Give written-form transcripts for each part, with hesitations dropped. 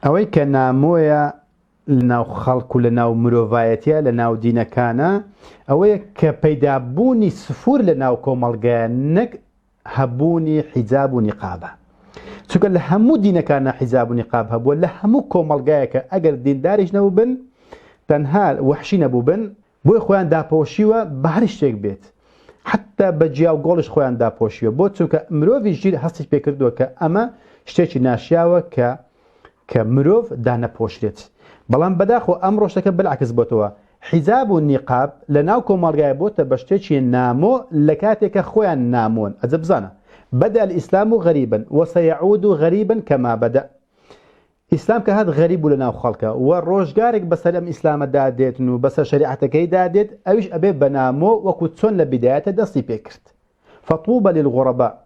ئەوەی کە نامۆیە لەناو خەڵک و لەناو مرۆڤایەتیە لەناو دینەکانە ئەوەیە کە پەیدابوونی سفور لەناو کۆمەڵگەیە نەک هەبوونی حیجاب و نیقابە. چونکە لە هەموو دینەکانە حیجاب و نیقاب هەبووە لە هەموو کۆمەڵگایەکە ئەگەر دینداریش نەبوو بن تەنها وحشی نەبوو بن بۆی خۆیان داپۆشیوە بە هەر شتێک بێت حتا بە جیا و گۆڵش خۆیان داپۆشیوە بۆ چونکە مرۆڤی ژیر هەستیش پێکردووە کە ئەمە شتێکی ناشیاوە کە مرۆڤ دانەپۆشرێت. بەڵام بەداخۆ ئەم ڕۆژەکە بەلعکس بۆتەوە حیجاب و نیقاب لە ناو کۆمەڵگایە بۆتە بە شتێکی نامۆ لە کاتێکە خۆیان نامۆن. ئەجە بزانە بدأ الإسلام غريبا وسيعود غريبا كما بدأ. إسلام كهاد غريب لنا خلقه والروجارك بس الأم إسلام دادت إنه بس شريعتك هي دادت أيش أبي بنامو وكتسون لبداية دستي بيكرت. فطوبى للغرباء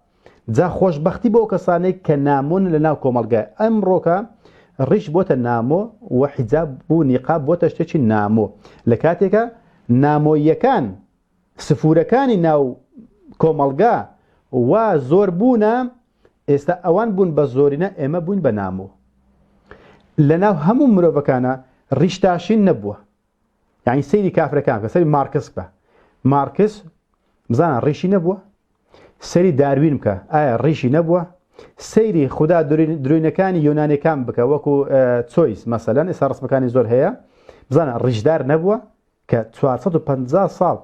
ذا خوش بختي بو كساني كنامون لنا كومالجا أمرك الريش بوت النامو وحجاب بو نقاب بوت اشتشي نامو لكاتك نامو يكان سفورة كان ناو كومالجا وزور بونا استا اوان بون بزورنا اما بون بنامو لنا همو مروفكانا ريشتاشين نبوه يعني سيري كافر كان سيري ماركس به ماركس مزانا ريشي نبوه سيري داروين بك ريشي نبوه سيري خدا دروينكاني يوناني كان بك وكو تسويس مثلا اسا رسم كاني زور هيا مزانا ريشدار نبوه ك 450 سال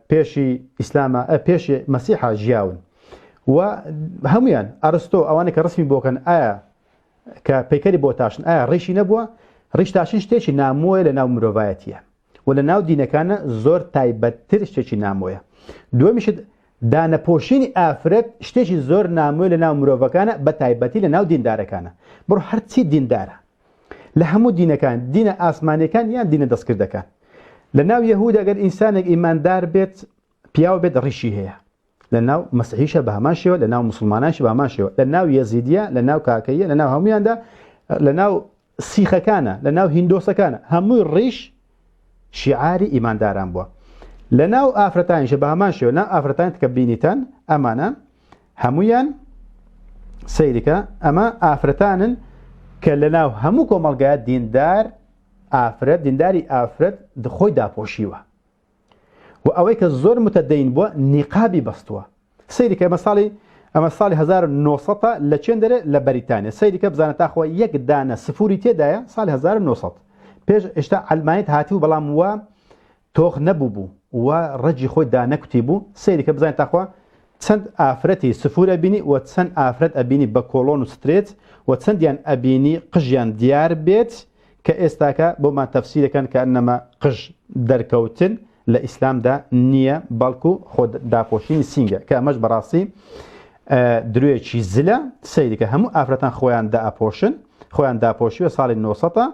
پێشی ئیسلامە پێشی مەسیحا ژیاون و هەمویان ئەرستۆ ئەوانە کە ڕسمی بۆکەن ئایا کە پەیکەری بۆ تاشن ئایا ڕیشی نەبووە ڕیش تاشن شتێکی نامۆیە لە ناو مرۆڤایەتیە و لە ناو دینەکانە زۆر تایبەتتر شتێکی نامۆیە. دووەمیشت دانەپۆشینی ئافرەت شتێکی زۆر نامۆیە لە ناو مرۆڤەکانە بە تایبەتی لە ناو دیندارەکانە بڕۆ هەرچی دیندارە لە هەموو دینەکان دینە ئاسمانیەکان یان دینە دەستکردەکان. لناو يهود اگر انسانك ايماندار بيت بياو بيت ريشي هي لناو مسيحيشه بهماشيو لناو مسلماناش بهماشيو لناو يزيديه لناو كاكيه لناو هميان ده لناو سيخه كان لناو هندوسه كان همو الريش شعاري ايمانداران بو لناو افرتان شبهماشيو نا افرتان تكبينيتان امانه هميان سيدك اما افرتان كلناو همو كومالغا ديندار ئافرەت دینداری ئافرەت خۆی داپۆشیوە و ئەوەی کە زۆر متەدەین بووە نیقابی بەستووە. سەیری کە ئەمە ساڵی 1900 لە چێن دەرێ لە بەریتانیا سەیری کە بزانە تاخۆ یەک دانە سفوری تێدایە ساڵی 1900 پێش ئێشتا ئەلمانیت هاتی و بەڵام وە تۆخ نەبوو بوو و ڕەجی خۆی دانەکوتی بوو. سەیری کە بزانێت تاخوا چەند ئافرەتی سفورە بینی و چەند ئافرەت ئەبینی بە کۆڵۆن و سترێت و چەندیان ئەبینی قژیان دیار بێت كإستاكا بما تفسير كان كأنما قج دركوتن لإسلام دا نية بالكو خود داپوشين سينجا كأمش براسي درويتشي زلا سيدي كهمو أفرتان خوان دا أبوشي وصال النوسطة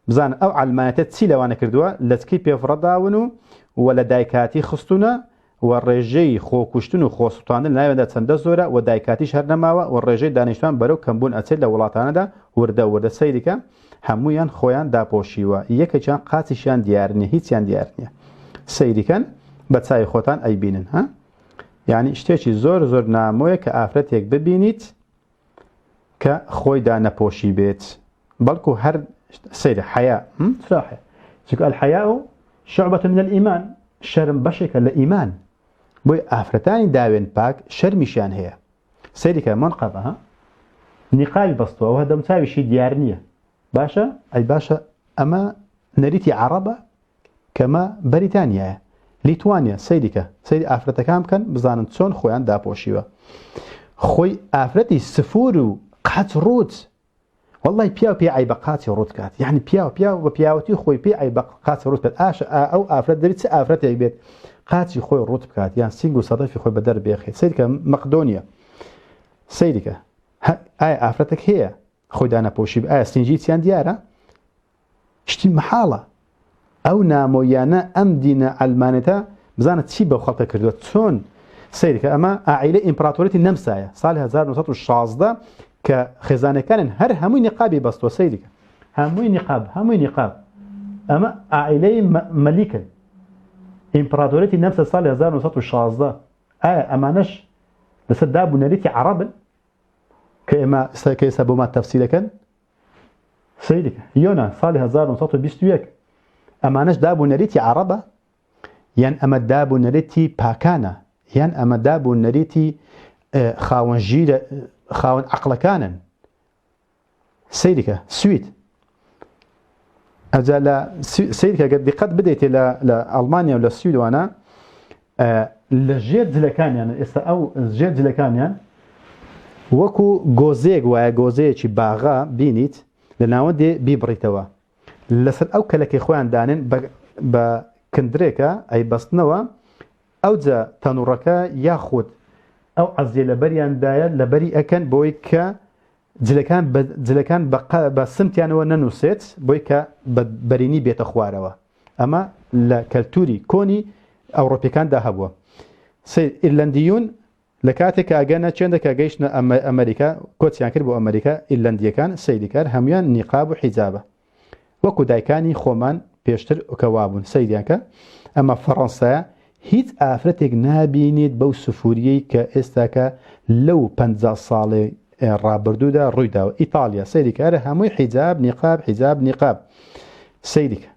بزان أو علمانتات سيلا وانا كردوا لتكي بيفرداونو ولا دايكاتي خستونا والرجي خو كشتنو خو سلطان لا يبدا تندزورا ودايكاتي شهر نماوا والرجي دانشتوان برو كمبون أتسل لولاتانا دا وردا سيدي كا همویان خۆیان داپۆشیوە یەکێکیان قاچیشیان دیار نییە هیچیان دیار نییە سەیریکەن بە چاوی خۆتان ئەیبینن ها یعنی شتێکی زۆر زۆر نامۆیە کە ئافرەتێک ببینیت کە خۆی دانەپۆشی بێت بەڵکو هەر سەیرە حەیا چونکە الحەیاء شعبة من الإيمان شەرم بەشێکە لە ئیمان بۆی ئافرەتانی داوێن پاک شەرمیشیان هەیە. سەیریکە منقەبە ها نیقابی بەستووە و هەدەم چاویشی دیار نییە باشا أي باشا أما نريتي عربة كما بريطانيا ليتوانيا سيدي أفرتكام كان بزانن تسون خويان دابوشيوا خوي أفرتي سفورو قات روت والله بيا أي بقات روت كات يعني بيا وبياوتي خوي بيا أي بقات روت كات أو أفرت دريت أفرتي بيت قاتي خوي روت كات يعني سينجو صدفي خوي بدر بيخي سيدي مقدونيا سيدي أي أفرتك هي خۆی دانەپۆشی ئایا سنجیتیان دیارە شتی محاڵە ئەو نامۆیانە ئەم دینە ئەلمانێتە بزانە چی بەو خەڵکە کردووە چۆن سەیرکە ئەمە ئاعیلە ئیمپراتۆریەتی نەمسایە ساڵی 1916 کە خێزانەکانن هەر هەمووی نیقابی بەستووە سەیرکە هەمووی نیقاب ئەمە ئاعیلەی مەلیکن ئیمپراتۆریەتی نەمسە ساڵی 1916 ئایا ئەمانەش لەسەر دابوونەریتی عەرەبن كإما كيسا بما تفسير كان سيدك يونا صالح 1921 ئەمانەش دابوو نەریتی عەرەبە یان ئەمە دابوو نەریتی پاکانە یان ئەمە دابوو نەریتی خاوەن ژیرە خاوەن عەقڵەکانن سیدکە سوید ئەجا لە سیدکە گەر دیقەت بدەیتێ لە ئەڵمانیا و لە سویدوانە لە ژێر جلەکانیان ئێستا ئەو ژێر جلەکانیان وەکو گۆزەیەک وایە گۆزەیەکی باغا بینیت لە ناوە دێ بیبڕیتەوە لەسەر ئەو کەلەکەی خۆیان دانن بە کندرێکە ئەی بەستنەوە ئەوجا تەنوڕەکە یاخود ئەو عەزیە لە بەریاندایە لە بەری ئەکەن بۆی کە جلەکان بە سمتیانەوە نەنووسێت بۆی کە بەرینی بێتە خوارەوە ئەمە لە کەلتوری کۆنی ئەوڕۆپیەکاندا هەبووە ئیرلەندیون لە کاتێک ئاگەنە چێندەکە گەیشتنە ئەمریکا کۆچیان کرد بۆ ئەمریکا ئیرلەندیەکان سەیدیکار هەمویان نیقاب و حیجابە وەکو دایکانی خۆمان پێشتر کەوابوون سەیدیانکە ئەمە فەڕەنسایە هیچ ئافرەتێک نابینیت بەو سفوریەی کە ئێستاکە لەو 50 ساڵی ڕابردوودا ڕوویداوە ئیتالیا سەیدیکارە هەمووی حیجاب نیقاب سەیدیکە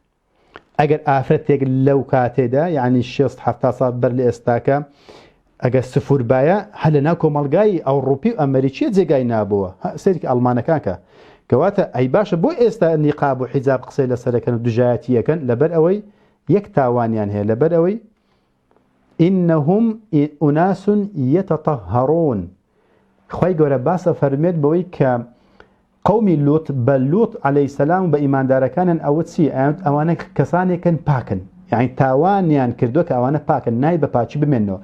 ئەگەر ئافرەتێک لەو کاتێدا یعنی 60-70 ساڵ بەر لە ئێستاکە ئەگەر سفور باە هە لە ناو کۆمەڵگای ئەوڕۆپی و ئەمریکیە جێگای نابووە سەیدی ئەڵمانەکانکە کەواتە ئەی باشە بۆ ئێستا نیقاب و حیجاب قسەی لەسەرەکەن و دژایەتیەکەن لەبەر ئەوەی یەک تاوانیان هەیە لەبەر ئەوەی ئینەهم ئوناس یەتەطەهەڕون خوای گەورە باسە فەرمێت بەوەی کە قەومی لوط بە لوط عەلەیهی سەلام بە ئیماندارەکانن ئەوە چی ئەوانە کەسانێکن پاکن یعنی تاوانیان کردووە کە ئەوانە پاکن نای بە پاچی بمێنەوە